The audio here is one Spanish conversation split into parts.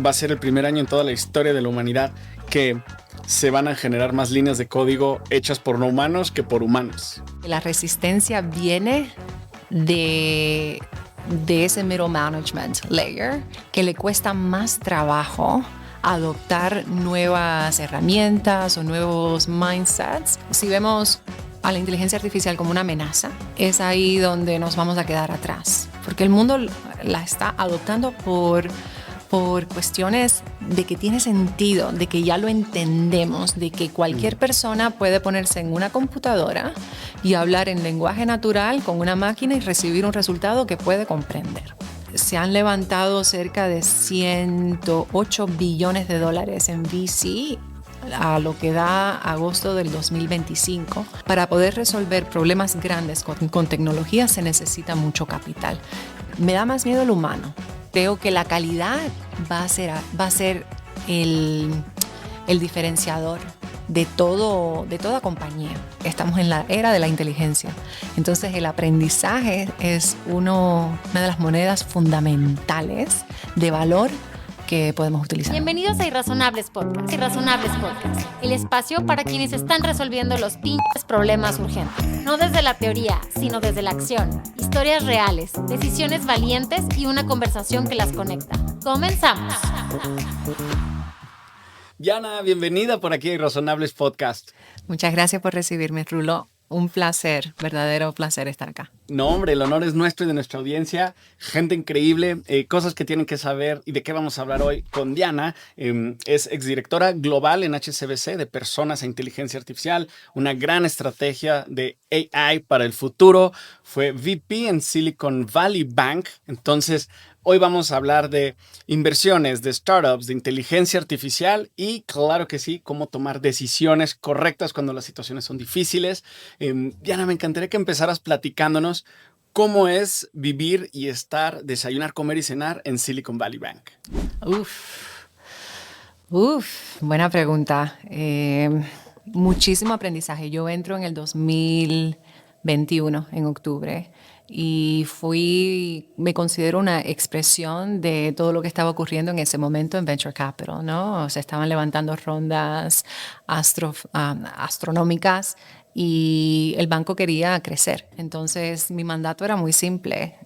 va a ser el primer año en toda la historia de la humanidad que se van a generar más líneas de código hechas por no humanos que por humanos. La resistencia viene de ese middle management layer que le cuesta más trabajo adoptar nuevas herramientas o nuevos mindsets. Si vemos a la inteligencia artificial como una amenaza, es ahí donde nos vamos a quedar atrás, porque el mundo la está adoptando por cuestiones de que tiene sentido, de que ya lo entendemos, de que cualquier persona puede ponerse en una computadora y hablar en lenguaje natural con una máquina y recibir un resultado que puede comprender. Se han levantado cerca de 108 billones de dólares en VC a lo que da agosto del 2025. Para poder resolver problemas grandes con tecnología se necesita mucho capital. Me da más miedo el humano. Creo que la calidad va a ser el diferenciador de toda compañía. Estamos en la era de la inteligencia. Entonces el aprendizaje es una de las monedas fundamentales de valor que podemos utilizar. Bienvenidos a Irrazonables Podcast. Irrazonables Podcast, el espacio para quienes están resolviendo los pinches problemas urgentes. No desde la teoría, sino desde la acción. Historias reales, decisiones valientes y una conversación que las conecta. ¡Comenzamos! Diana, bienvenida por aquí a Irrazonables Podcast. Muchas gracias por recibirme, Rulo. Un placer, verdadero placer estar acá. No, hombre, el honor es nuestro y de nuestra audiencia. Gente increíble, cosas que tienen que saber y de qué vamos a hablar hoy con Diana. Es exdirectora global en HSBC de Personas e Inteligencia Artificial, una gran estrategia de AI para el futuro. Fue VP en Silicon Valley Bank. Entonces, hoy vamos a hablar de inversiones, de startups, de inteligencia artificial y, claro que sí, cómo tomar decisiones correctas cuando las situaciones son difíciles. Diana, me encantaría que empezaras platicándonos cómo es vivir y estar, desayunar, comer y cenar en Silicon Valley Bank. Buena pregunta. Muchísimo aprendizaje. Yo entro en el 2021, en octubre, y me considero una expresión de todo lo que estaba ocurriendo en ese momento en Venture Capital, ¿no? Se estaban levantando rondas astronómicas y el banco quería crecer. Entonces, mi mandato era muy simple,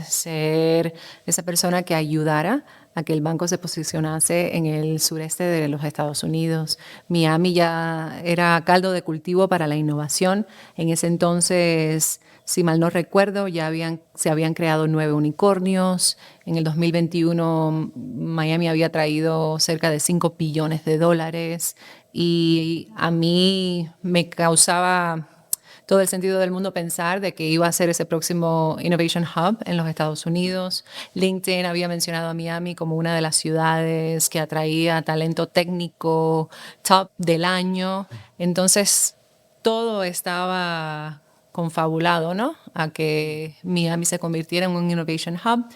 ser esa persona que ayudara a que el banco se posicionase en el sureste de los Estados Unidos. Miami ya era caldo de cultivo para la innovación. En ese entonces, si mal no recuerdo, se habían creado 9 unicornios. En el 2021, Miami había traído cerca de $5 billones. Y a mí me causaba todo el sentido del mundo pensar de que iba a ser ese próximo Innovation Hub en los Estados Unidos. LinkedIn había mencionado a Miami como una de las ciudades que atraía talento técnico top del año. Entonces, todo estaba confabulado, ¿no?, a que Miami se convirtiera en un Innovation Hub.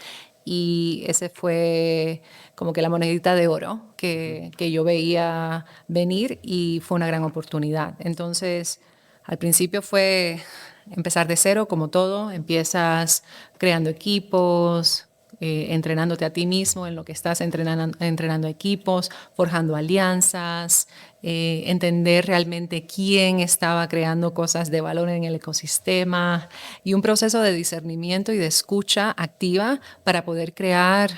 Y ese fue como que la monedita de oro que yo veía venir y fue una gran oportunidad. Entonces, al principio fue empezar de cero, como todo. Empiezas creando equipos, entrenándote a ti mismo en lo que estás entrenando equipos, forjando alianzas, entender realmente quién estaba creando cosas de valor en el ecosistema y un proceso de discernimiento y de escucha activa para poder crear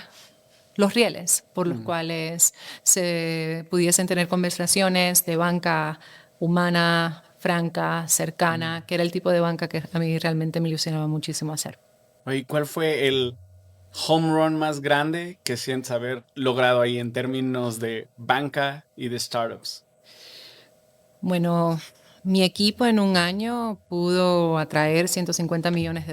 los rieles por los cuales se pudiesen tener conversaciones de banca humana, franca, cercana, que era el tipo de banca que a mí realmente me ilusionaba muchísimo hacer. ¿Y cuál fue el home run más grande que sientes haber logrado ahí en términos de banca y de startups? Bueno, mi equipo en un año pudo atraer $150 millones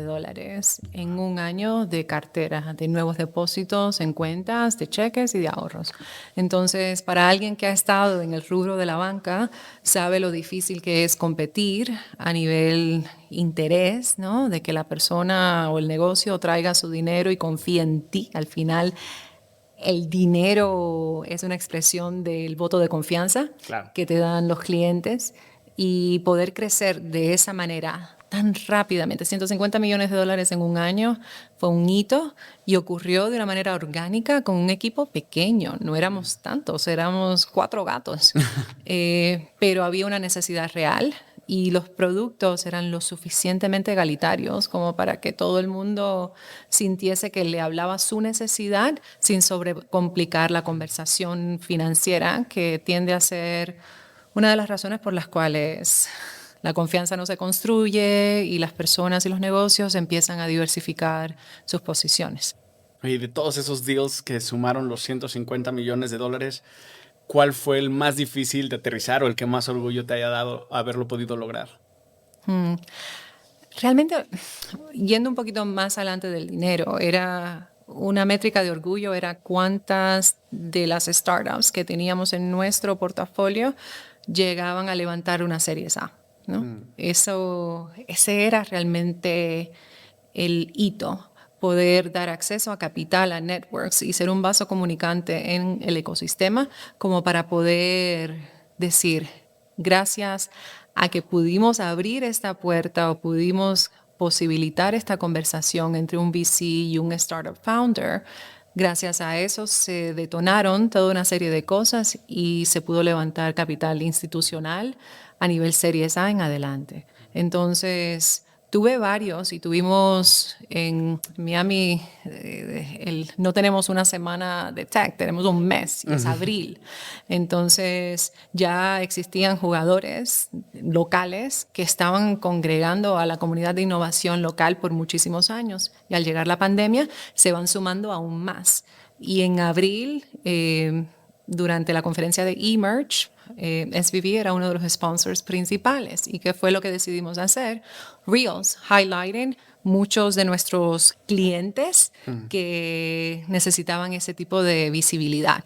en un año de cartera, de nuevos depósitos en cuentas, de cheques y de ahorros. Entonces, para alguien que ha estado en el rubro de la banca, sabe lo difícil que es competir a nivel interés, ¿no?, de que la persona o el negocio traiga su dinero y confíe en ti. Al final, el dinero es una expresión del voto de confianza, claro, que te dan los clientes, y poder crecer de esa manera tan rápidamente. $150 millones en un año fue un hito y ocurrió de una manera orgánica con un equipo pequeño. No éramos tantos, éramos 4 gatos. Pero había una necesidad real y los productos eran lo suficientemente egalitarios como para que todo el mundo sintiese que le hablaba su necesidad sin sobrecomplicar la conversación financiera, que tiende a ser una de las razones por las cuales la confianza no se construye y las personas y los negocios empiezan a diversificar sus posiciones. Y de todos esos deals que sumaron los $150 millones, ¿cuál fue el más difícil de aterrizar o el que más orgullo te haya dado haberlo podido lograr? Realmente, yendo un poquito más adelante del dinero, era una métrica de orgullo, era cuántas de las startups que teníamos en nuestro portafolio llegaban a levantar una Series A, ¿no? Ese era realmente el hito. Poder dar acceso a capital, a networks y ser un vaso comunicante en el ecosistema como para poder decir, gracias a que pudimos abrir esta puerta o pudimos posibilitar esta conversación entre un VC y un startup founder, gracias a eso se detonaron toda una serie de cosas y se pudo levantar capital institucional a nivel Series A en adelante. Entonces, tuve varios y tuvimos en Miami, no tenemos una semana de tech, tenemos un mes, y es abril. Entonces ya existían jugadores locales que estaban congregando a la comunidad de innovación local por muchísimos años y al llegar la pandemia se van sumando aún más. Y en abril, durante la conferencia de eMerge, SVB era uno de los sponsors principales. ¿Y qué fue lo que decidimos hacer? Reels, highlighting muchos de nuestros clientes que necesitaban ese tipo de visibilidad.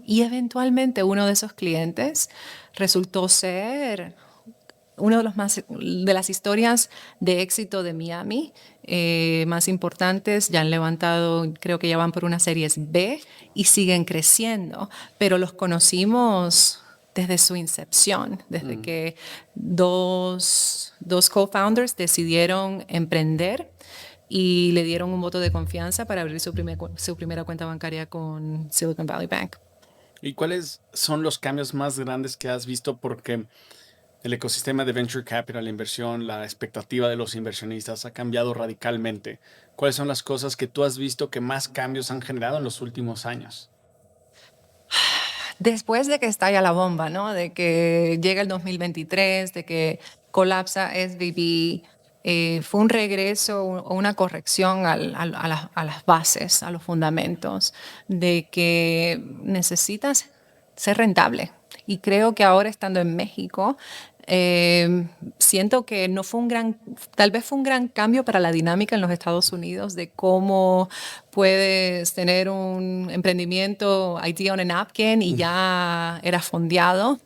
Y eventualmente uno de esos clientes resultó ser uno de las historias de éxito de Miami más importantes. Ya han levantado, creo que ya van por una Series B y siguen creciendo, pero los conocimos desde su incepción, desde que dos co-founders decidieron emprender y le dieron un voto de confianza para abrir su primera cuenta bancaria con Silicon Valley Bank. ¿Y cuáles son los cambios más grandes que has visto? Porque el ecosistema de venture capital, la inversión, la expectativa de los inversionistas ha cambiado radicalmente. ¿Cuáles son las cosas que tú has visto que más cambios han generado en los últimos años? Después de que estalla la bomba, ¿no? De que llega el 2023, de que colapsa SVB, fue un regreso o una corrección a las bases, a los fundamentos, de que necesitas ser rentable. Y creo que ahora estando en México, siento que no fue tal vez fue un gran cambio para la dinámica en los Estados Unidos de cómo puedes tener un emprendimiento idea on a napkin y ya era fondeado.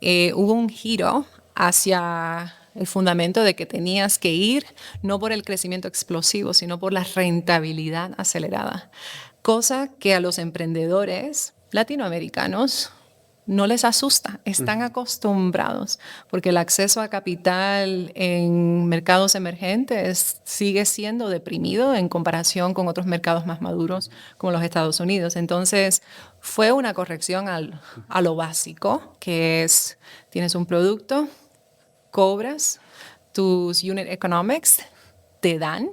Hubo un giro hacia el fundamento de que tenías que ir no por el crecimiento explosivo, sino por la rentabilidad acelerada. Cosa que a los emprendedores latinoamericanos no les asusta, están acostumbrados, porque el acceso a capital en mercados emergentes sigue siendo deprimido en comparación con otros mercados más maduros como los Estados Unidos. Entonces, fue una corrección a lo básico, que es, tienes un producto, cobras, tus unit economics te dan,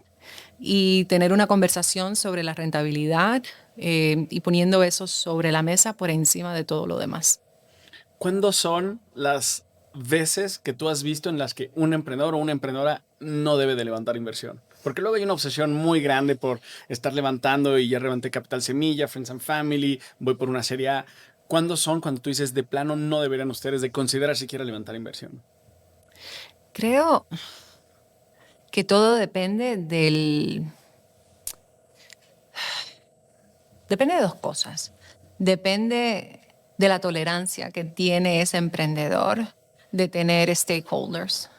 y tener una conversación sobre la rentabilidad y poniendo eso sobre la mesa por encima de todo lo demás. ¿Cuándo son las veces que tú has visto en las que un emprendedor o una emprendedora no debe de levantar inversión? Porque luego hay una obsesión muy grande por estar levantando y ya levanté Capital Semilla, Friends and Family, voy por una serie A. ¿Cuándo son cuando tú dices de plano no deberían ustedes de considerar siquiera levantar inversión? Creo que todo depende Depende de dos cosas. Depende de la tolerancia que tiene ese emprendedor de tener stakeholders.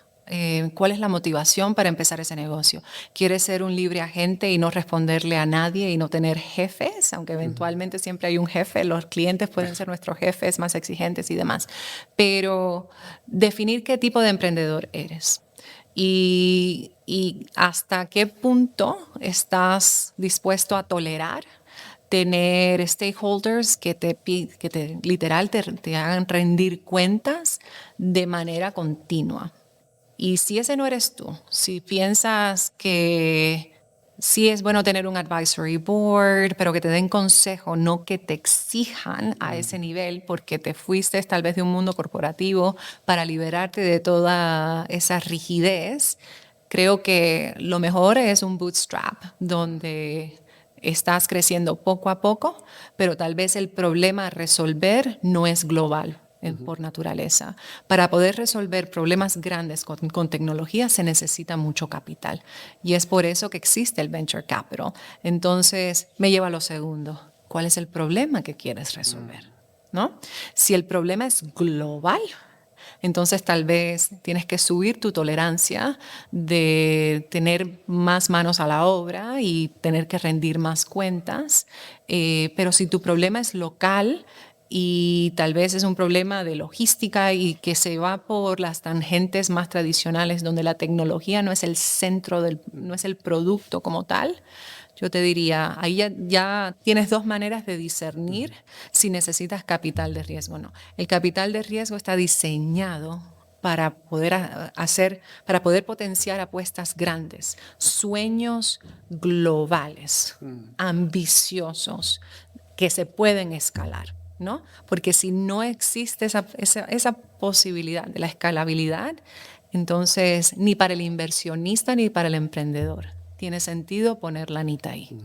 ¿Cuál es la motivación para empezar ese negocio? ¿Quiere ser un libre agente y no responderle a nadie y no tener jefes? Aunque eventualmente siempre hay un jefe, los clientes pueden ser nuestros jefes más exigentes y demás. Pero definir qué tipo de emprendedor eres. y hasta qué punto estás dispuesto a tolerar tener stakeholders que te literal te hagan rendir cuentas de manera continua. Y si ese no eres tú, si piensas que sí es bueno tener un advisory board, pero que te den consejo, no que te exijan a ese nivel, porque te fuiste tal vez de un mundo corporativo para liberarte de toda esa rigidez, creo que lo mejor es un bootstrap, donde estás creciendo poco a poco, pero tal vez el problema a resolver no es global por naturaleza. Para poder resolver problemas grandes con tecnología se necesita mucho capital y es por eso que existe el venture capital. Entonces, me lleva a lo segundo. ¿Cuál es el problema que quieres resolver? ¿No? Si el problema es global, entonces tal vez tienes que subir tu tolerancia de tener más manos a la obra y tener que rendir más cuentas. Pero si tu problema es local y tal vez es un problema de logística y que se va por las tangentes más tradicionales donde la tecnología no es el centro, no es el producto como tal, yo te diría, ahí ya tienes dos maneras de discernir si necesitas capital de riesgo o no. El capital de riesgo está diseñado para poder para poder potenciar apuestas grandes, sueños globales, ambiciosos, que se pueden escalar, ¿no? Porque si no existe esa posibilidad de la escalabilidad, entonces ni para el inversionista ni para el emprendedor tiene sentido poner la anita ahí.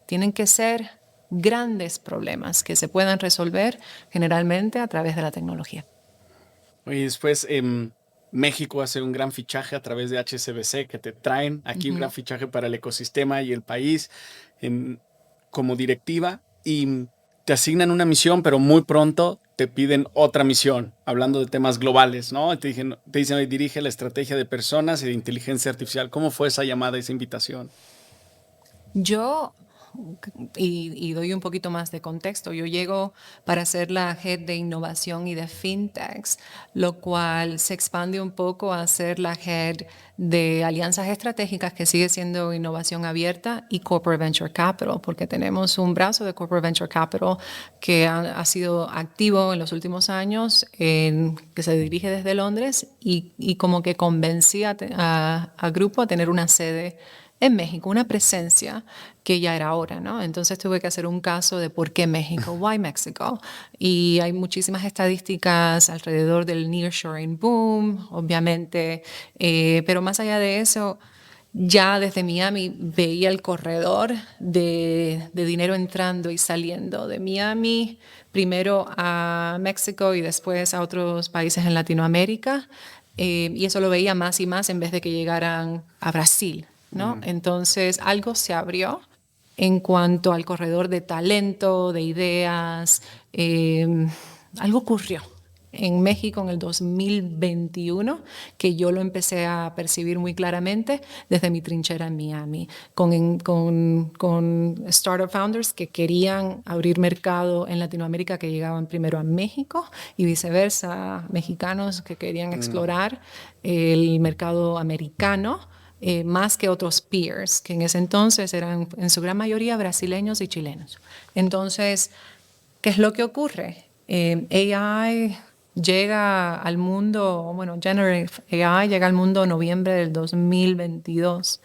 Tienen que ser grandes problemas que se puedan resolver generalmente a través de la tecnología. Y después México hace un gran fichaje a través de HSBC, que te traen aquí un gran fichaje para el ecosistema y el país como directiva, y te asignan una misión, pero muy pronto te piden otra misión, hablando de temas globales, ¿no? Te dicen, hoy dirige la estrategia de personas y de inteligencia artificial. ¿Cómo fue esa llamada, esa invitación? Yo, y doy un poquito más de contexto, yo llego para ser la head de innovación y de fintechs, lo cual se expande un poco a ser la head de alianzas estratégicas, que sigue siendo innovación abierta, y corporate venture capital, porque tenemos un brazo de corporate venture capital que ha sido activo en los últimos años, que se dirige desde Londres y como que convencía a grupo a tener una sede en México, una presencia que ya era hora, ¿no? Entonces tuve que hacer un caso de por qué México, why Mexico. Y hay muchísimas estadísticas alrededor del nearshoring boom, obviamente, pero más allá de eso, ya desde Miami veía el corredor de dinero entrando y saliendo de Miami, primero a México y después a otros países en Latinoamérica, y eso lo veía más y más en vez de que llegaran a Brasil, ¿no? Entonces algo se abrió en cuanto al corredor de talento, de ideas. Algo ocurrió en México en el 2021 que yo lo empecé a percibir muy claramente desde mi trinchera en Miami, con startup founders que querían abrir mercado en Latinoamérica, que llegaban primero a México, y viceversa, mexicanos que querían explorar el mercado americano, más que otros peers, que en ese entonces eran en su gran mayoría brasileños y chilenos. Entonces, ¿qué es lo que ocurre? AI llega al mundo, bueno, Generative AI llega al mundo en noviembre del 2022.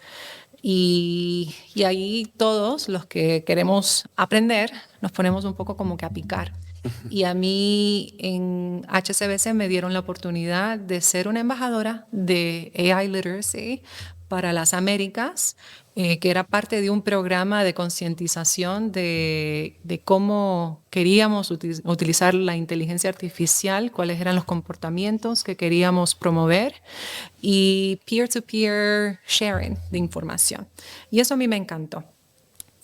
Y ahí todos los que queremos aprender nos ponemos un poco como que a picar. Y a mí en HSBC me dieron la oportunidad de ser una embajadora de AI Literacy para las Américas, que era parte de un programa de concientización de cómo queríamos utilizar la inteligencia artificial, cuáles eran los comportamientos que queríamos promover, y peer-to-peer sharing de información. Y eso a mí me encantó.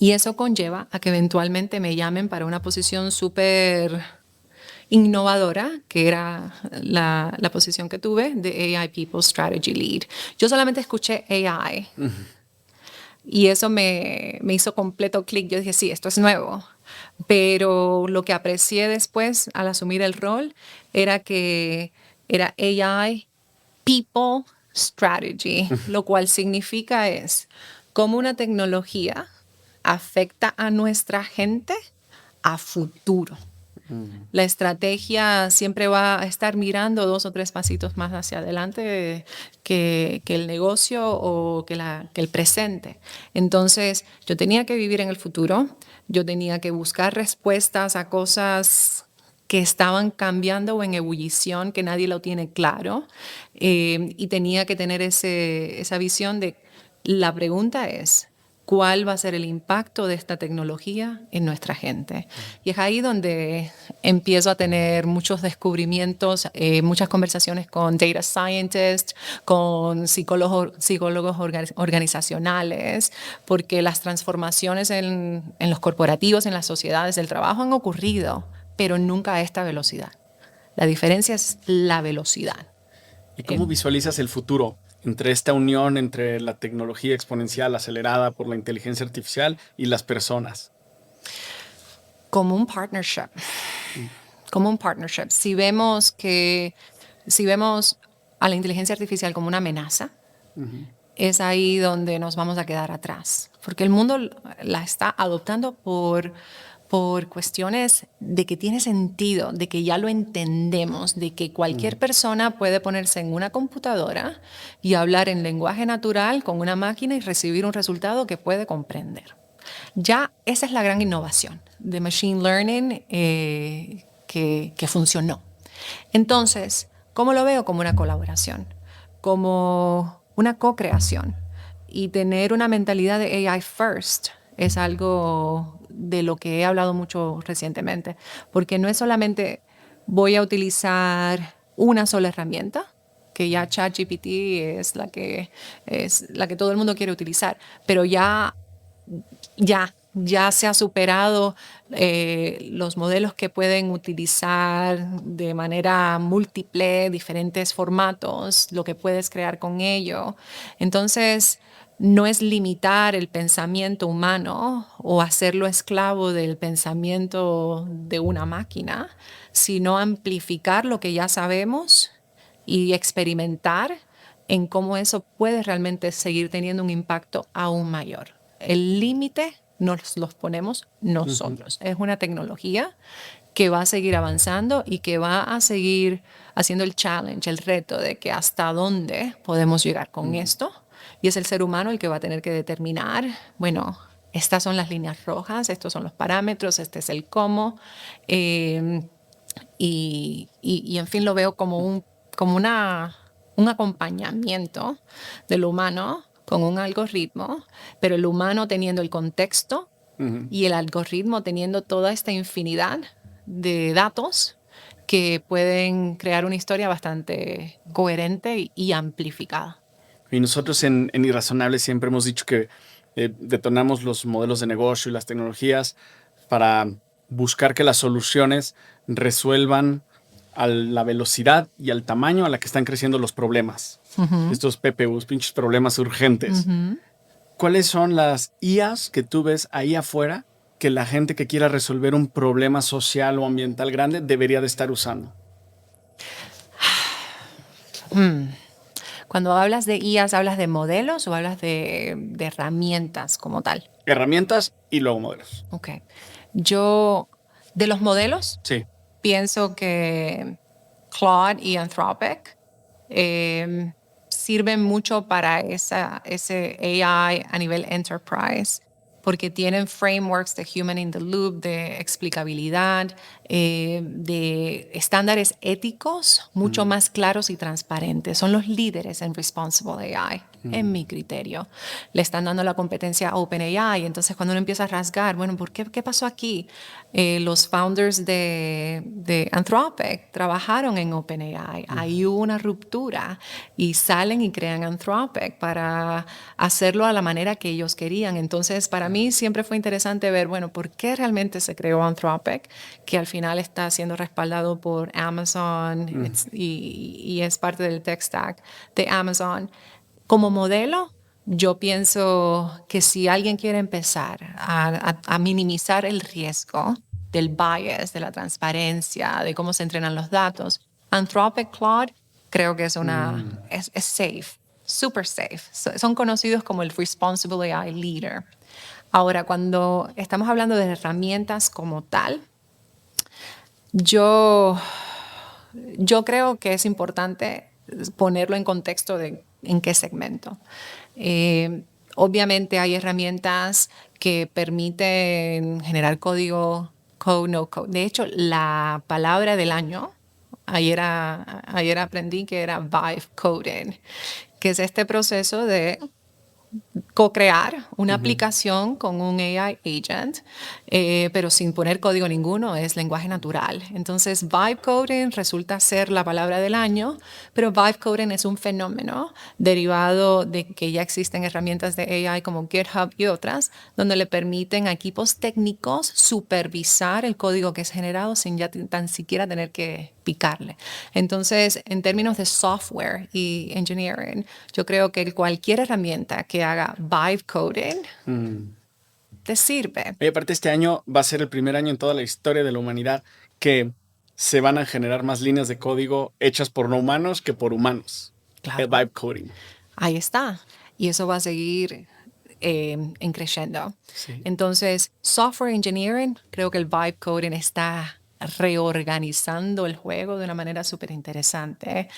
Y eso conlleva a que eventualmente me llamen para una posición súper innovadora, que era la posición que tuve de AI People Strategy Lead. Yo solamente escuché AI y eso me hizo completo clic. Yo dije, sí, esto es nuevo. Pero lo que aprecié después al asumir el rol era que era AI People strategy, lo cual significa es cómo una tecnología afecta a nuestra gente a futuro. La estrategia siempre va a estar mirando 2 o 3 pasitos más hacia adelante que el negocio o que el presente. Entonces, yo tenía que vivir en el futuro, yo tenía que buscar respuestas a cosas que estaban cambiando o en ebullición, que nadie lo tiene claro, y tenía que tener esa visión de la pregunta es, ¿cuál va a ser el impacto de esta tecnología en nuestra gente? Y es ahí donde empiezo a tener muchos descubrimientos, muchas conversaciones con data scientists, con psicólogos organizacionales, porque las transformaciones en los corporativos, en las sociedades del trabajo han ocurrido, pero nunca a esta velocidad. La diferencia es la velocidad. ¿Y cómo visualizas el futuro entre esta unión entre la tecnología exponencial acelerada por la inteligencia artificial y las personas? Como un partnership. Como un partnership. Si vemos a la inteligencia artificial como una amenaza, es ahí donde nos vamos a quedar atrás. Porque el mundo la está adoptando por cuestiones de que tiene sentido, de que ya lo entendemos, de que cualquier persona puede ponerse en una computadora y hablar en lenguaje natural con una máquina y recibir un resultado que puede comprender. Ya esa es la gran innovación de Machine Learning que funcionó. Entonces, ¿cómo lo veo? Como una colaboración, como una co-creación. Y tener una mentalidad de AI first es algo de lo que he hablado mucho recientemente, porque no es solamente voy a utilizar una sola herramienta, que ya ChatGPT es la que todo el mundo quiere utilizar, pero ya se ha superado los modelos que pueden utilizar de manera múltiple, diferentes formatos, lo que puedes crear con ello. Entonces, no es limitar el pensamiento humano o hacerlo esclavo del pensamiento de una máquina, sino amplificar lo que ya sabemos y experimentar en cómo eso puede realmente seguir teniendo un impacto aún mayor. El límite nos los ponemos nosotros. Es una tecnología que va a seguir avanzando y que va a seguir haciendo el challenge, el reto de que hasta dónde podemos llegar con esto. Y es el ser humano el que va a tener que determinar, bueno, estas son las líneas rojas, estos son los parámetros, este es el cómo. Y en fin, lo veo como un acompañamiento del humano con un algoritmo, pero el humano teniendo el contexto y el algoritmo teniendo toda esta infinidad de datos que pueden crear una historia bastante coherente y amplificada. Y nosotros en Irrazonable siempre hemos dicho que detonamos los modelos de negocio y las tecnologías para buscar que las soluciones resuelvan a la velocidad y al tamaño a la que están creciendo los problemas. Estos PPUs, pinches problemas urgentes. ¿Cuáles son las IAs que tú ves ahí afuera que la gente que quiera resolver un problema social o ambiental grande debería de estar usando? Cuando hablas de IAs, ¿hablas de modelos o hablas de herramientas como tal? Herramientas y luego modelos. Ok. Yo, de los modelos, sí, pienso que Claude y Anthropic sirven mucho para ese AI a nivel enterprise, porque tienen frameworks de Human in the Loop, de explicabilidad, de estándares éticos mucho más claros y transparentes. Son los líderes en Responsible AI, en mi criterio. Le están dando la competencia a OpenAI. Entonces, cuando uno empieza a rasgar, bueno, ¿qué pasó aquí? Los founders de Anthropic trabajaron en OpenAI. Hay una ruptura y salen y crean Anthropic para hacerlo a la manera que ellos querían. Entonces, para mí siempre fue interesante ver, bueno, ¿por qué realmente se creó Anthropic? Que al final está siendo respaldado por Amazon y es parte del tech stack de Amazon. Como modelo, yo pienso que si alguien quiere empezar a minimizar el riesgo del bias, de la transparencia, de cómo se entrenan los datos, Anthropic Claude creo que es safe. super safe. Son conocidos como el Responsible AI Leader. Ahora, cuando estamos hablando de herramientas como tal, yo creo que es importante ponerlo en contexto de en qué segmento. Obviamente hay herramientas que permiten generar código, code, no code. De hecho, la palabra del año, ayer aprendí que era vibe coding, que es este proceso de co-crear una aplicación con un AI agent, pero sin poner código ninguno, es lenguaje natural. Entonces, vibe coding resulta ser la palabra del año, pero vibe coding es un fenómeno derivado de que ya existen herramientas de AI como GitHub y otras, donde le permiten a equipos técnicos supervisar el código que es generado sin ya tan siquiera tener que picarle. Entonces, en términos de software y engineering, yo creo que cualquier herramienta que haga vibe coding te sirve. Y aparte, este año va a ser el primer año en toda la historia de la humanidad que se van a generar más líneas de código hechas por no humanos que por humanos. Claro. El vibe coding. Ahí está. Y eso va a seguir en creciendo. Sí. Entonces, software engineering, creo que el vibe coding está reorganizando el juego de una manera súper interesante.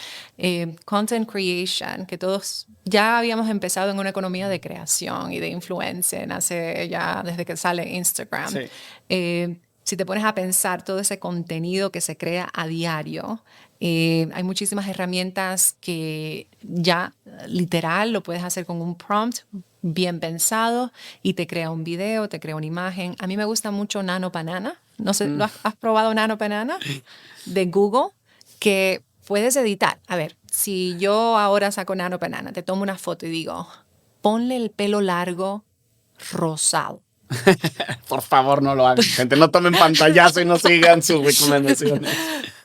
Content creation, que todos ya habíamos empezado en una economía de creación y de influencia desde que sale Instagram. Sí. Si te pones a pensar todo ese contenido que se crea a diario, hay muchísimas herramientas que ya literal lo puedes hacer con un prompt bien pensado y te crea un video, te crea una imagen. A mí me gusta mucho Nano Banana. No sé, ¿lo has probado Nano Banana? De Google, que puedes editar. A ver, si yo ahora saco Nano Banana, te tomo una foto y digo, ponle el pelo largo rosado. Por favor, no lo hagan, gente. No tomen pantallazo y no sigan sus recomendaciones.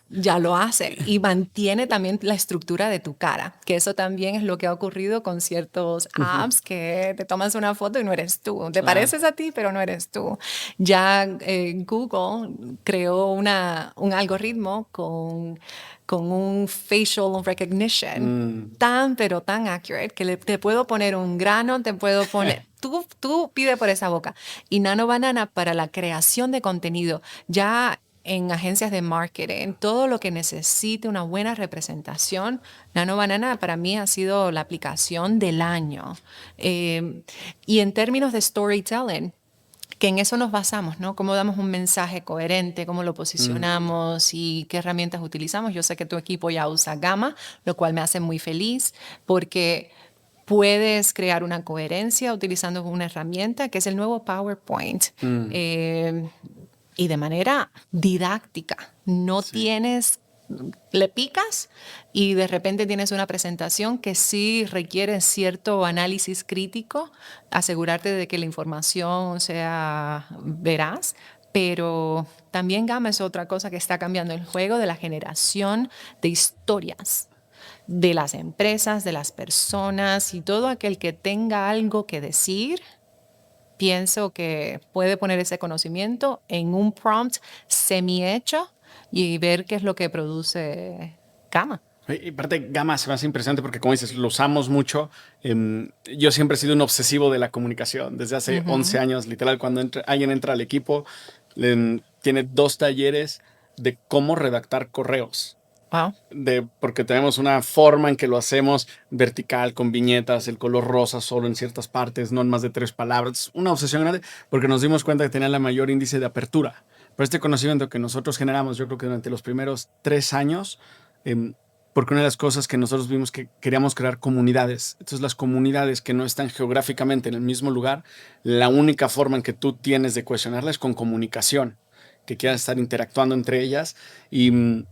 Ya lo hace y mantiene también la estructura de tu cara, que eso también es lo que ha ocurrido con ciertos apps que te tomas una foto y no eres tú. Te pareces a ti, pero no eres tú. Ya Google creó un algoritmo con un facial recognition pero tan accurate que te puedo poner un grano, te puedo poner... Tú pide por esa boca. Y Nano Banana para la creación de contenido, ya en agencias de marketing, todo lo que necesite una buena representación, Nano Banana para mí ha sido la aplicación del año. Y en términos de storytelling, que en eso nos basamos, ¿no? Cómo damos un mensaje coherente, cómo lo posicionamos y qué herramientas utilizamos. Yo sé que tu equipo ya usa Gamma, lo cual me hace muy feliz porque puedes crear una coherencia utilizando una herramienta que es el nuevo PowerPoint. Y de manera didáctica. No tienes, le picas y de repente tienes una presentación que sí requiere cierto análisis crítico, asegurarte de que la información sea veraz, pero también Gamma es otra cosa que está cambiando el juego de la generación de historias de las empresas, de las personas y todo aquel que tenga algo que decir. Pienso que puede poner ese conocimiento en un prompt semi-hecho y ver qué es lo que produce Gamma. Y aparte, Gamma se me hace impresionante porque, como dices, lo usamos mucho. Yo siempre he sido un obsesivo de la comunicación. Desde hace 11 años, literal, cuando alguien entra al equipo, tiene 2 talleres de cómo redactar correos. Wow. Porque tenemos una forma en que lo hacemos vertical, con viñetas, el color rosa solo en ciertas partes, no en más de 3 palabras. Una obsesión grande porque nos dimos cuenta que tenía la mayor índice de apertura. Pero este conocimiento que nosotros generamos, yo creo que durante los primeros 3 años, porque una de las cosas que nosotros vimos que queríamos crear comunidades. Entonces las comunidades que no están geográficamente en el mismo lugar, la única forma en que tú tienes de cohesionarlas es con comunicación, que quieran estar interactuando entre ellas y...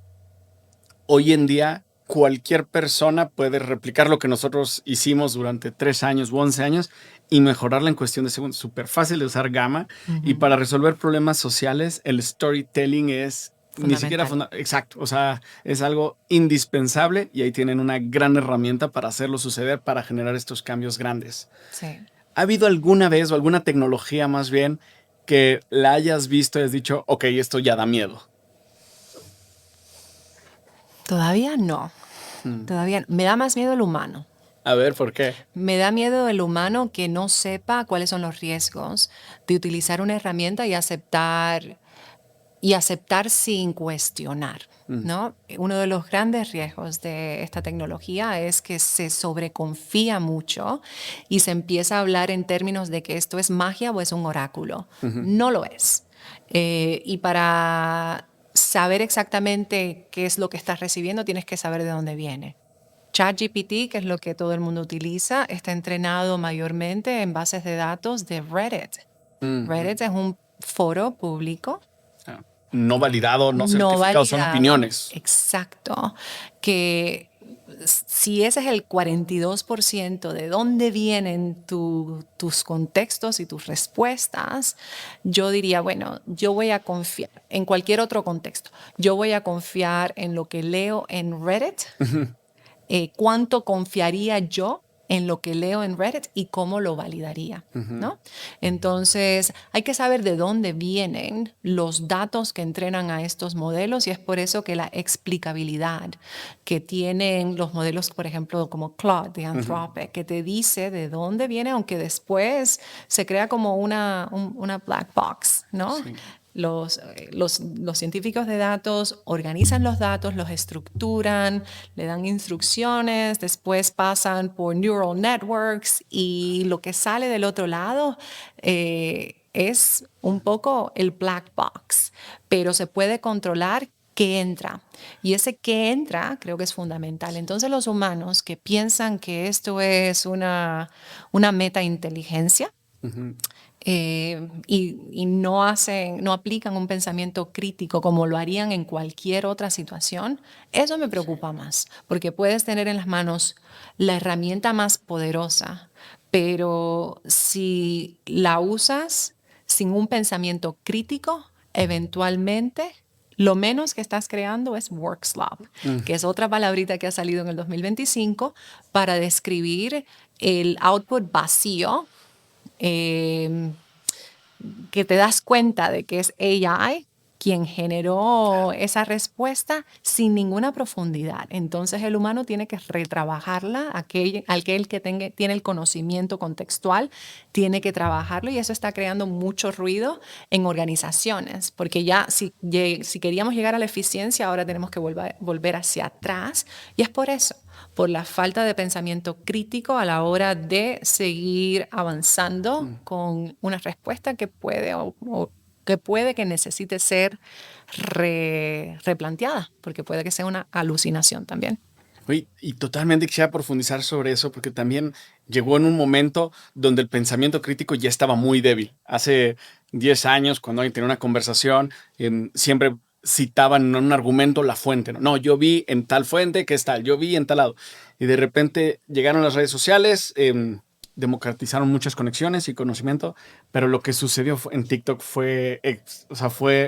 Hoy en día, cualquier persona puede replicar lo que nosotros hicimos durante 3 años u 11 años y mejorarla en cuestión de segundos. Súper fácil de usar Gamma. Y para resolver problemas sociales, el storytelling es ni siquiera exacto. O sea, es algo indispensable y ahí tienen una gran herramienta para hacerlo suceder, para generar estos cambios grandes. Sí. ¿Ha habido alguna vez o alguna tecnología más bien que la hayas visto y has dicho, ok, esto ya da miedo? Todavía no. Todavía me da más miedo el humano. A ver, ¿por qué? Me da miedo el humano que no sepa cuáles son los riesgos de utilizar una herramienta y aceptar sin cuestionar, ¿no? Uno de los grandes riesgos de esta tecnología es que se sobreconfía mucho y se empieza a hablar en términos de que esto es magia o es un oráculo. No lo es. Y para saber exactamente qué es lo que estás recibiendo, tienes que saber de dónde viene. ChatGPT, que es lo que todo el mundo utiliza, está entrenado mayormente en bases de datos de Reddit. Reddit es un foro público No validado, no no certificado, son validado. opiniones. Exacto. Que si ese es el 42% de dónde vienen tus contextos y tus respuestas, yo diría, bueno, yo voy a confiar en cualquier otro contexto. Yo voy a confiar en lo que leo en Reddit. ¿Cuánto confiaría yo en lo que leo en Reddit y cómo lo validaría? ¿No? Entonces, hay que saber de dónde vienen los datos que entrenan a estos modelos y es por eso que la explicabilidad que tienen los modelos, por ejemplo, como Claude de Anthropic, que te dice de dónde viene, aunque después se crea como una black box, ¿no? Sí. Los científicos de datos organizan los datos, los estructuran, le dan instrucciones, después pasan por neural networks y lo que sale del otro lado es un poco el black box, pero se puede controlar qué entra. Y ese qué entra creo que es fundamental. Entonces los humanos que piensan que esto es una meta-inteligencia, y no aplican un pensamiento crítico como lo harían en cualquier otra situación, eso me preocupa más, porque puedes tener en las manos la herramienta más poderosa, pero si la usas sin un pensamiento crítico, eventualmente lo menos que estás creando es work slop, que es otra palabrita que ha salido en el 2025 para describir el output vacío, que te das cuenta de que es AI quien generó esa respuesta sin ninguna profundidad. Entonces el humano tiene que retrabajarla, aquel que tiene el conocimiento contextual tiene que trabajarlo y eso está creando mucho ruido en organizaciones, porque ya si queríamos llegar a la eficiencia, ahora tenemos que volver hacia atrás y es por eso, por la falta de pensamiento crítico a la hora de seguir avanzando con una respuesta que puede que necesite ser replanteada, porque puede que sea una alucinación también. Oye, y totalmente quisiera profundizar sobre eso, porque también llegó en un momento donde el pensamiento crítico ya estaba muy débil. Hace 10 años, cuando alguien tenía una conversación, siempre citaban en un argumento la fuente. No, yo vi en tal fuente que es tal, yo vi en tal lado. Y de repente llegaron las redes sociales, democratizaron muchas conexiones y conocimiento, pero lo que sucedió en TikTok fue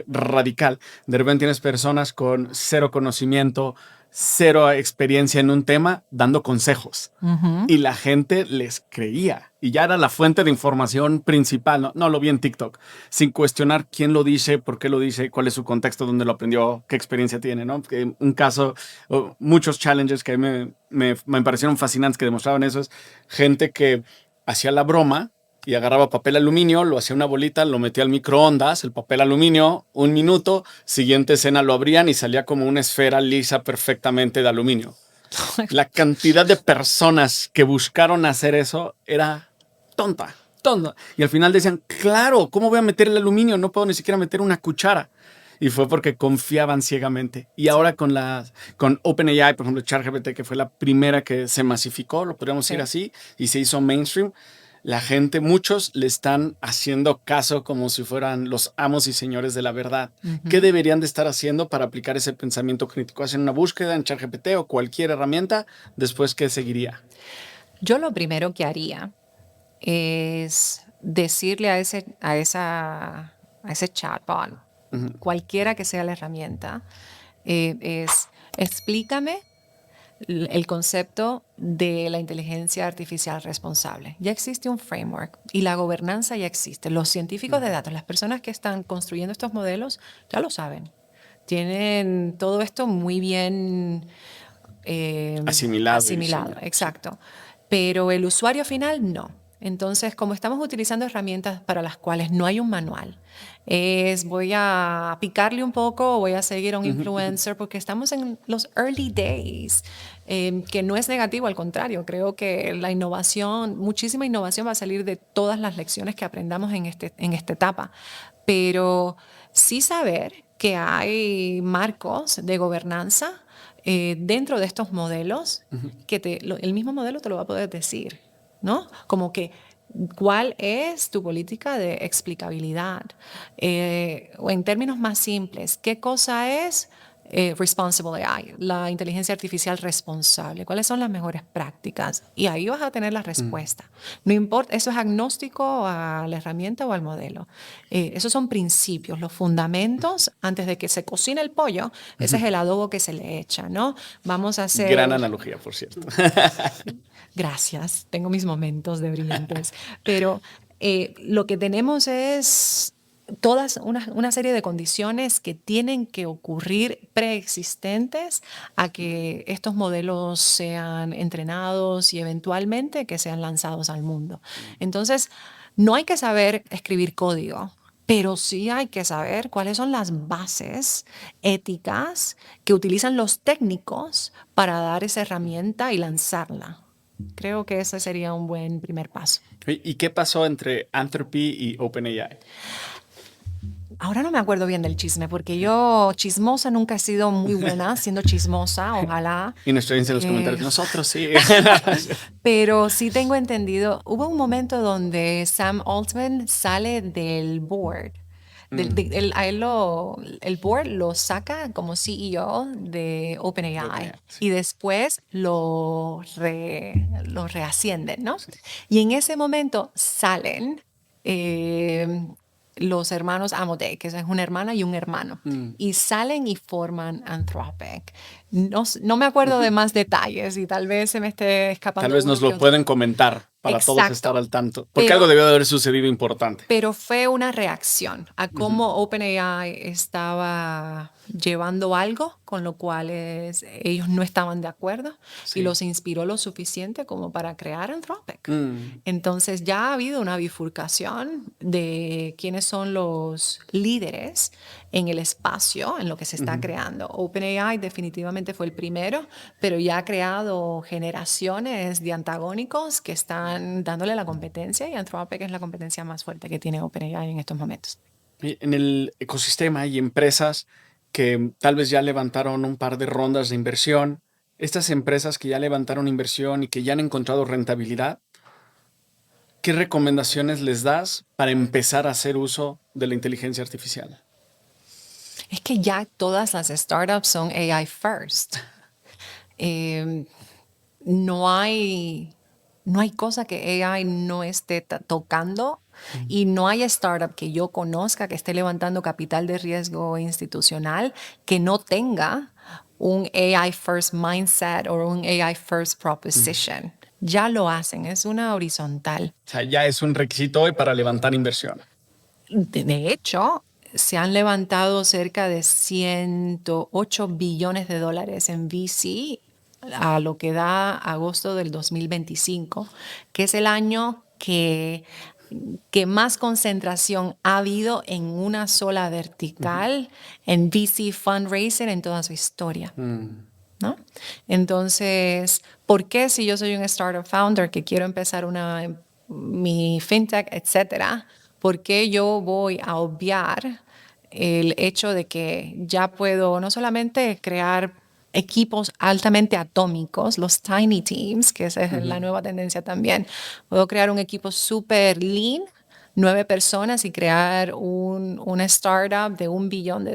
radical. De repente tienes personas con cero conocimiento, cero experiencia en un tema, dando consejos. Y la gente les creía. Y ya era la fuente de información principal. No, lo vi en TikTok. Sin cuestionar quién lo dice, por qué lo dice, cuál es su contexto, dónde lo aprendió, qué experiencia tiene, ¿no? Porque un caso, muchos challenges que a mí me parecieron fascinantes que demostraban eso es gente que hacía la broma y agarraba papel aluminio, lo hacía una bolita, lo metía al microondas, el papel aluminio, 1 minuto, siguiente escena lo abrían y salía como una esfera lisa perfectamente de aluminio. La cantidad de personas que buscaron hacer eso era tonta. Y al final decían, claro, ¿cómo voy a meter el aluminio? No puedo ni siquiera meter una cuchara. Y fue porque confiaban ciegamente. Y ahora con OpenAI, por ejemplo, ChatGPT, que fue la primera que se masificó, lo podríamos decir así, y se hizo mainstream, la gente, muchos le están haciendo caso como si fueran los amos y señores de la verdad. ¿Qué deberían de estar haciendo para aplicar ese pensamiento crítico? ¿Hacen una búsqueda en ChatGPT o cualquier herramienta? ¿Después qué seguiría? Yo lo primero que haría es decirle a ese chatbot, cualquiera que sea la herramienta, es explícame el concepto de la inteligencia artificial responsable. Ya existe un framework y la gobernanza ya existe. Los científicos de datos, las personas que están construyendo estos modelos, ya lo saben. Tienen todo esto muy bien asimilado. Exacto. pero el usuario final no. Entonces, como estamos utilizando herramientas para las cuales no hay un manual, voy a picarle un poco, voy a seguir a un influencer, porque estamos en los early days, que no es negativo, al contrario, creo que la innovación, muchísima innovación va a salir de todas las lecciones que aprendamos en esta etapa, pero sí saber que hay marcos de gobernanza dentro de estos modelos, que el mismo modelo te lo va a poder decir, ¿no? Como que, ¿cuál es tu política de explicabilidad? O en términos más simples, ¿qué cosa es responsible AI, la inteligencia artificial responsable? ¿Cuáles son las mejores prácticas? Y ahí vas a tener la respuesta. No importa, eso es agnóstico a la herramienta o al modelo. Esos son principios, los fundamentos. Antes de que se cocine el pollo, ese es el adobo que se le echa, ¿no? Vamos a hacer... Gran analogía, por cierto. Gracias, tengo mis momentos de brillantes. Pero lo que tenemos es todas una serie de condiciones que tienen que ocurrir preexistentes a que estos modelos sean entrenados y eventualmente que sean lanzados al mundo. Entonces, no hay que saber escribir código, pero sí hay que saber cuáles son las bases éticas que utilizan los técnicos para dar esa herramienta y lanzarla. Creo que ese sería un buen primer paso. ¿Y qué pasó entre Anthropy y OpenAI? Ahora no me acuerdo bien del chisme, porque yo chismosa nunca he sido muy buena siendo chismosa, ojalá. Y nuestra audiencia en los comentarios, nosotros sí. Pero sí tengo entendido, hubo un momento donde Sam Altman sale del board. El board lo saca como CEO de OpenAI y después lo reascienden, ¿no? Sí. Y en ese momento salen los hermanos Amodei, que es una hermana y un hermano, y salen y forman Anthropic. No me acuerdo de más detalles y tal vez se me esté escapando. Tal vez nos lo pueden comentar para todos estar al tanto, porque algo debió de haber sucedido importante. Pero fue una reacción a cómo OpenAI estaba llevando algo con lo cual ellos no estaban de acuerdo, y los inspiró lo suficiente como para crear Anthropic. Entonces ya ha habido una bifurcación de quiénes son los líderes en el espacio, en lo que se está creando. OpenAI definitivamente fue el primero, pero ya ha creado generaciones de antagónicos que están dándole la competencia, y Anthropic es la competencia más fuerte que tiene OpenAI en estos momentos. En el ecosistema hay empresas que tal vez ya levantaron un par de rondas de inversión. Estas empresas que ya levantaron inversión y que ya han encontrado rentabilidad, ¿qué recomendaciones les das para empezar a hacer uso de la inteligencia artificial? Es que ya todas las startups son AI first. No hay cosa que AI no esté tocando, y no hay startup que yo conozca que esté levantando capital de riesgo institucional que no tenga un AI first mindset o un AI first proposition. Ya lo hacen, es una horizontal. O sea, ya es un requisito hoy para levantar inversión. De hecho, se han levantado cerca de 108 billones de dólares en VC a lo que da agosto del 2025, que es el año que más concentración ha habido en una sola vertical en VC fundraising en toda su historia. ¿No? Entonces, ¿por qué si yo soy un startup founder que quiero empezar mi fintech, etcétera, por qué yo voy a obviar el hecho de que ya puedo no solamente crear equipos altamente atómicos, los tiny teams, que esa es la nueva tendencia también? Puedo crear un equipo súper lean, 9 personas, y crear una startup de $1 billón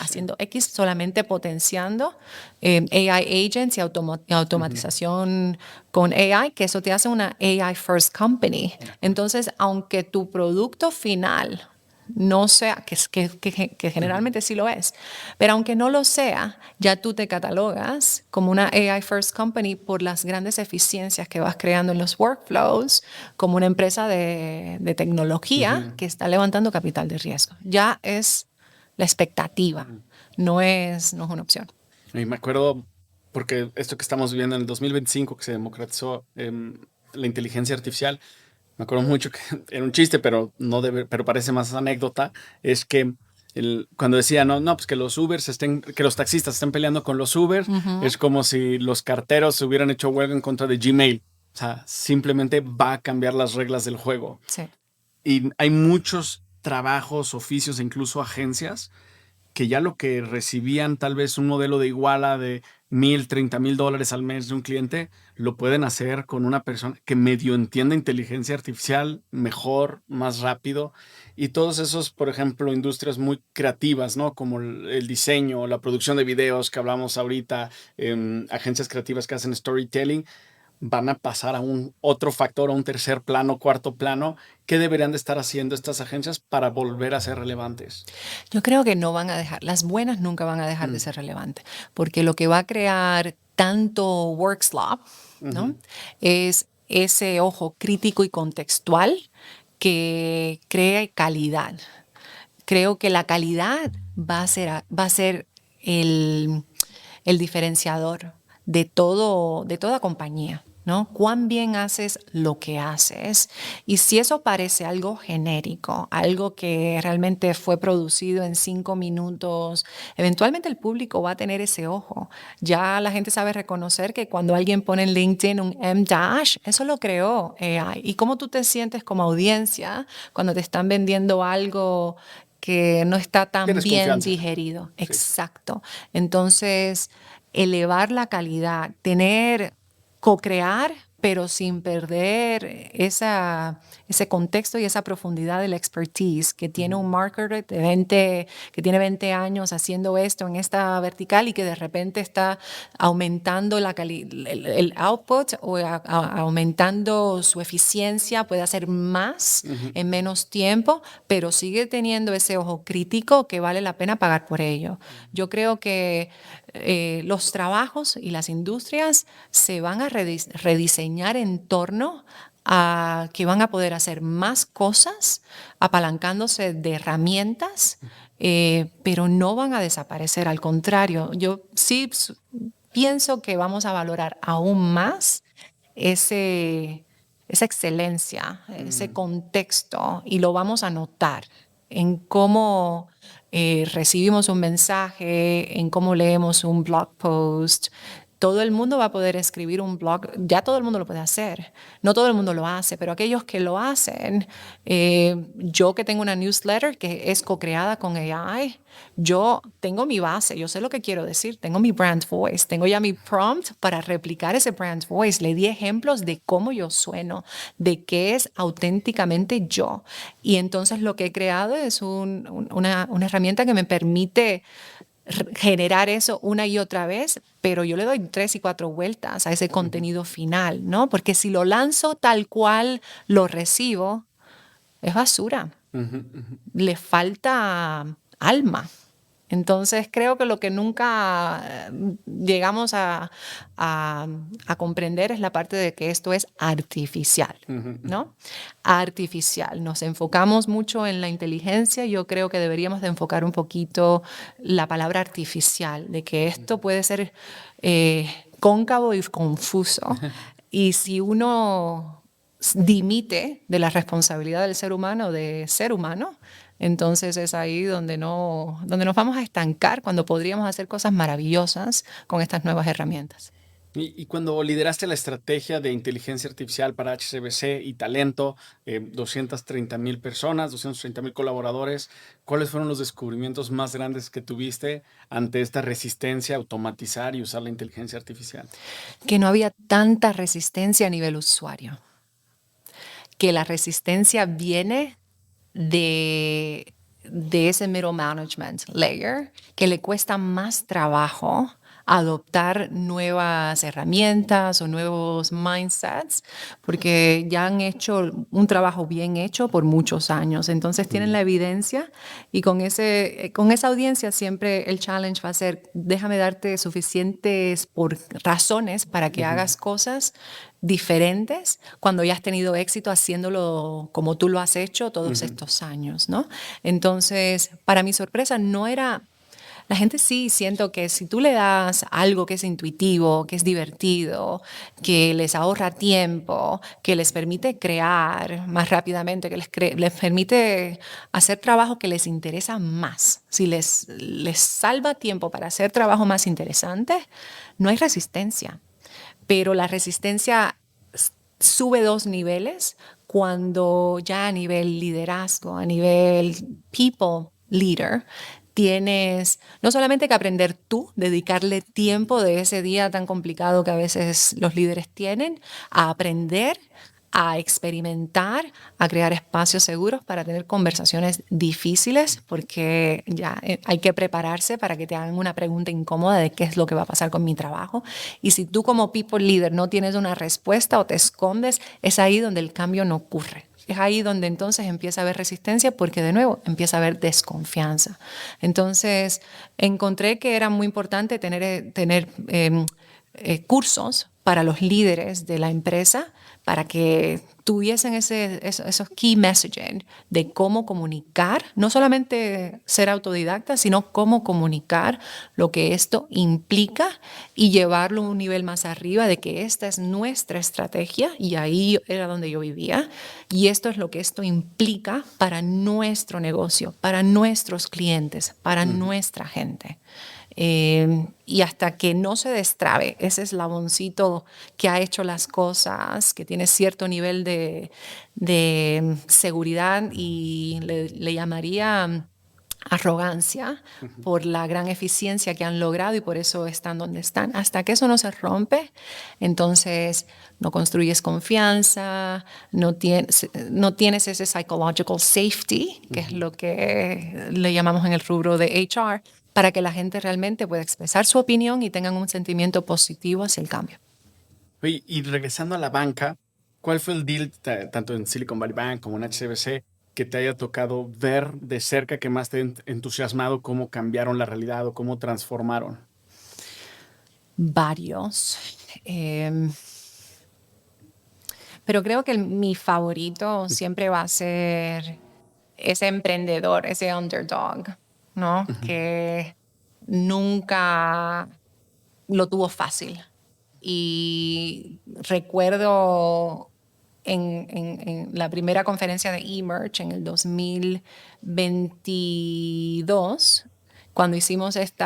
haciendo X, solamente potenciando AI agents y automatización con AI, que eso te hace una AI first company. Entonces, aunque tu producto final no sea, que generalmente sí lo es, pero aunque no lo sea, ya tú te catalogas como una AI first company por las grandes eficiencias que vas creando en los workflows, como una empresa de tecnología que está levantando capital de riesgo. Ya es la expectativa, no es una opción. Y me acuerdo porque esto que estamos viviendo en el 2025, que se democratizó la inteligencia artificial, me acuerdo mucho que era un chiste, pero pero parece más anécdota, es que cuando decía, no, pues que los que los taxistas estén peleando con los Uber, es como si los carteros hubieran hecho huelga en contra de Gmail. O sea, simplemente va a cambiar las reglas del juego. Sí. Y hay muchos trabajos, oficios e incluso agencias que ya lo que recibían tal vez un modelo de Iguala de $1,000, $30,000 al mes de un cliente, lo pueden hacer con una persona que medio entienda inteligencia artificial mejor, más rápido. Y todos esos, por ejemplo, industrias muy creativas, ¿no? Como el diseño, la producción de videos que hablamos ahorita, agencias creativas que hacen storytelling, van a pasar a un otro factor, a un tercer plano, cuarto plano. ¿Qué deberían de estar haciendo estas agencias para volver a ser relevantes? Yo creo que no van a dejar, las buenas nunca van a dejar de ser relevantes, porque lo que va a crear tanto work slop, ¿no? Es ese ojo crítico y contextual que crea calidad. Creo que la calidad va a ser el diferenciador de toda compañía, ¿no? Cuán bien haces lo que haces. Y si eso parece algo genérico, algo que realmente fue producido en 5 minutos, eventualmente el público va a tener ese ojo. Ya la gente sabe reconocer que cuando alguien pone en LinkedIn un M-Dash, eso lo creó AI. Y cómo tú te sientes como audiencia cuando te están vendiendo algo que no está tan Tienes bien confianza. digerido. Sí. Exacto. Entonces, elevar la calidad, co-crear, pero sin perder ese contexto y esa profundidad de la expertise que tiene un marketer que tiene 20 años haciendo esto en esta vertical y que de repente está aumentando el output o aumentando su eficiencia, puede hacer más en menos tiempo, pero sigue teniendo ese ojo crítico que vale la pena pagar por ello. Yo creo que los trabajos y las industrias se van a rediseñar en torno a que van a poder hacer más cosas apalancándose de herramientas, pero no van a desaparecer. Al contrario, yo sí pienso que vamos a valorar aún más esa excelencia, ese contexto, y lo vamos a notar en cómo recibimos un mensaje, en cómo leemos un blog post. Todo el mundo va a poder escribir un blog, ya todo el mundo lo puede hacer, no todo el mundo lo hace, pero aquellos que lo hacen, yo que tengo una newsletter que es co-creada con AI, yo tengo mi base, yo sé lo que quiero decir, tengo mi brand voice, tengo ya mi prompt para replicar ese brand voice, le di ejemplos de cómo yo sueno, de qué es auténticamente yo, y entonces lo que he creado es una herramienta que me permite generar eso una y otra vez, pero yo le doy 3 y 4 vueltas a ese contenido final, ¿no? Porque si lo lanzo tal cual lo recibo, es basura. Le falta alma. Entonces creo que lo que nunca llegamos a comprender es la parte de que esto es artificial, ¿no? Artificial. Nos enfocamos mucho en la inteligencia. Yo creo que deberíamos de enfocar un poquito la palabra artificial, de que esto puede ser cóncavo y confuso. Y si uno dimite de la responsabilidad del ser humano, de ser humano, entonces es ahí donde nos vamos a estancar cuando podríamos hacer cosas maravillosas con estas nuevas herramientas. Y cuando lideraste la estrategia de inteligencia artificial para HSBC y talento, 230,000 personas, 230,000 colaboradores, ¿cuáles fueron los descubrimientos más grandes que tuviste ante esta resistencia a automatizar y usar la inteligencia artificial? Que no había tanta resistencia a nivel usuario. Que la resistencia viene de ese middle management layer, que le cuesta más trabajo adoptar nuevas herramientas o nuevos mindsets, porque ya han hecho un trabajo bien hecho por muchos años. Entonces tienen la evidencia y con esa audiencia siempre el challenge va a ser, déjame darte suficientes razones para que hagas cosas diferentes cuando ya has tenido éxito haciéndolo como tú lo has hecho todos estos años, ¿no? Entonces, para mi sorpresa, no era La gente sí, siento que si tú le das algo que es intuitivo, que es divertido, que les ahorra tiempo, que les permite crear más rápidamente, que les permite hacer trabajo que les interesa más, si les salva tiempo para hacer trabajo más interesante, no hay resistencia. Pero la resistencia sube 2 niveles cuando ya a nivel liderazgo, a nivel people leader, tienes no solamente que aprender tú, dedicarle tiempo de ese día tan complicado que a veces los líderes tienen, a aprender, a experimentar, a crear espacios seguros para tener conversaciones difíciles, porque ya hay que prepararse para que te hagan una pregunta incómoda de qué es lo que va a pasar con mi trabajo. Y si tú como people leader no tienes una respuesta o te escondes, es ahí donde el cambio no ocurre. Es ahí donde entonces empieza a haber resistencia porque de nuevo empieza a haber desconfianza. Entonces encontré que era muy importante tener cursos para los líderes de la empresa para que tuviesen esos key messaging de cómo comunicar, no solamente ser autodidacta, sino cómo comunicar lo que esto implica y llevarlo a un nivel más arriba de que esta es nuestra estrategia y ahí era donde yo vivía y esto es lo que esto implica para nuestro negocio, para nuestros clientes, para nuestra gente. Y hasta que no se destrabe ese eslaboncito que ha hecho las cosas, que tiene cierto nivel de seguridad y le llamaría arrogancia por la gran eficiencia que han logrado y por eso están donde están. Hasta que eso no se rompe, entonces no construyes confianza, no tienes ese psychological safety, que es lo que le llamamos en el rubro de HR, para que la gente realmente pueda expresar su opinión y tengan un sentimiento positivo hacia el cambio. Oye, y regresando a la banca, ¿cuál fue el deal, tanto en Silicon Valley Bank como en HSBC, que te haya tocado ver de cerca, que más te ha entusiasmado, cómo cambiaron la realidad o cómo transformaron? Varios. Pero creo que mi favorito siempre va a ser ese emprendedor, ese underdog, ¿no? Que nunca lo tuvo fácil. Y recuerdo en la primera conferencia de eMerge en el 2022, cuando hicimos este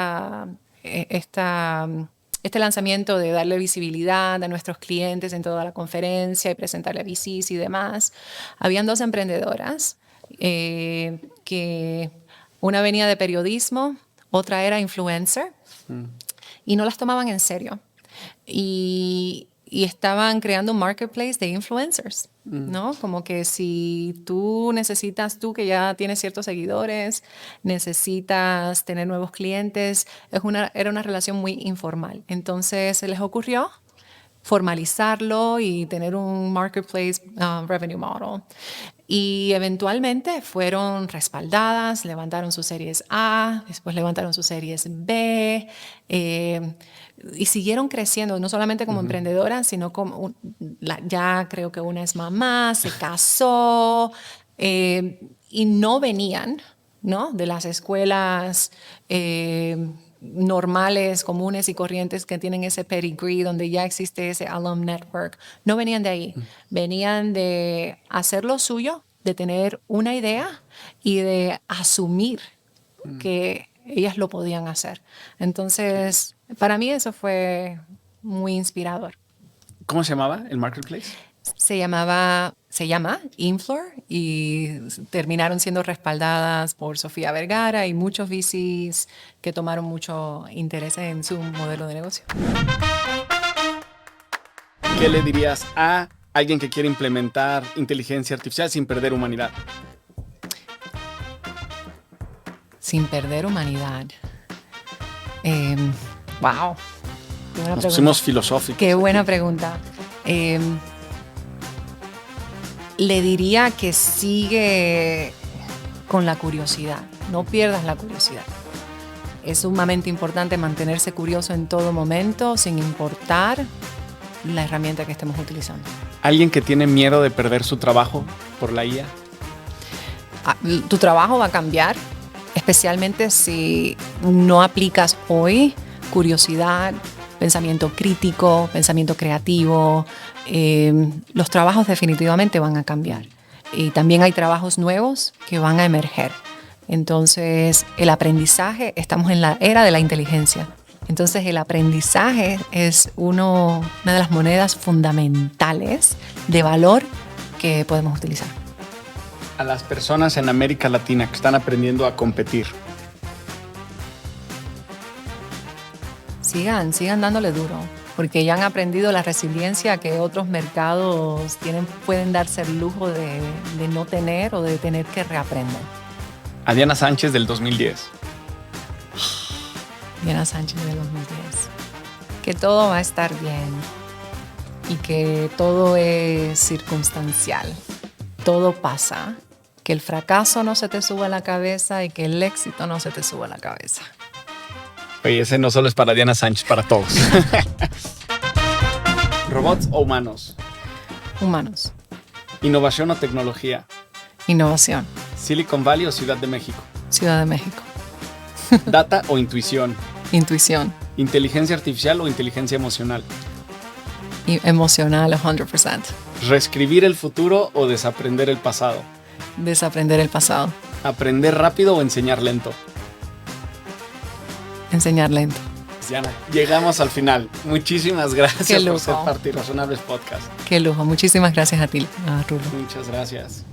lanzamiento de darle visibilidad a nuestros clientes en toda la conferencia y presentarle a VCs y demás, habían 2 emprendedoras que una venía de periodismo, otra era influencer, y no las tomaban en serio. Y estaban creando un marketplace de influencers, ¿no? Como que si tú que ya tienes ciertos seguidores, necesitas tener nuevos clientes, era una relación muy informal. Entonces se les ocurrió formalizarlo y tener un marketplace revenue model. Y eventualmente fueron respaldadas, levantaron sus series A, después levantaron sus series B, y siguieron creciendo, no solamente como emprendedoras, sino como ya creo que una es mamá, se casó, y no venían, ¿no?, de las escuelas normales, comunes y corrientes que tienen ese pedigree, donde ya existe ese alum network. No venían de ahí, venían de hacer lo suyo, de tener una idea y de asumir que ellas lo podían hacer. Entonces, para mí eso fue muy inspirador. ¿Cómo se llamaba el marketplace? Se llama Inflor y terminaron siendo respaldadas por Sofía Vergara y muchos VCs que tomaron mucho interés en su modelo de negocio. ¿Qué le dirías a alguien que quiere implementar inteligencia artificial sin perder humanidad? Sin perder humanidad. Wow. Nos pusimos filosóficos. Qué buena pregunta. Le diría que sigue con la curiosidad. No pierdas la curiosidad. Es sumamente importante mantenerse curioso en todo momento, sin importar la herramienta que estemos utilizando. ¿Alguien que tiene miedo de perder su trabajo por la IA? Tu trabajo va a cambiar especialmente si no aplicas hoy curiosidad, pensamiento crítico, pensamiento creativo. Los trabajos definitivamente van a cambiar. Y también hay trabajos nuevos que van a emerger. Entonces, el aprendizaje, estamos en la era de la inteligencia. Entonces, el aprendizaje es una de las monedas fundamentales de valor que podemos utilizar. A las personas en América Latina que están aprendiendo a competir, sigan dándole duro, porque ya han aprendido la resiliencia que otros mercados pueden darse el lujo de no tener o de tener que reaprender. A Diana Sánchez del 2010. Diana Sánchez del 2010. Que todo va a estar bien y que todo es circunstancial. Todo pasa. Que el fracaso no se te suba a la cabeza y que el éxito no se te suba a la cabeza. Oye, ese no solo es para Diana Sánchez, para todos. ¿Robots o humanos? Humanos. ¿Innovación o tecnología? Innovación. ¿Silicon Valley o Ciudad de México? Ciudad de México. ¿Data o intuición? Intuición. ¿Inteligencia artificial o inteligencia emocional? Emocional, 100%. ¿Reescribir el futuro o desaprender el pasado? Desaprender el pasado. ¿Aprender rápido o enseñar lento? Enseñar lento. Diana, llegamos al final. Muchísimas gracias Qué por lujo. ser parte de Razonables Podcast. Qué lujo. Muchísimas gracias a ti, Rulo. Muchas gracias.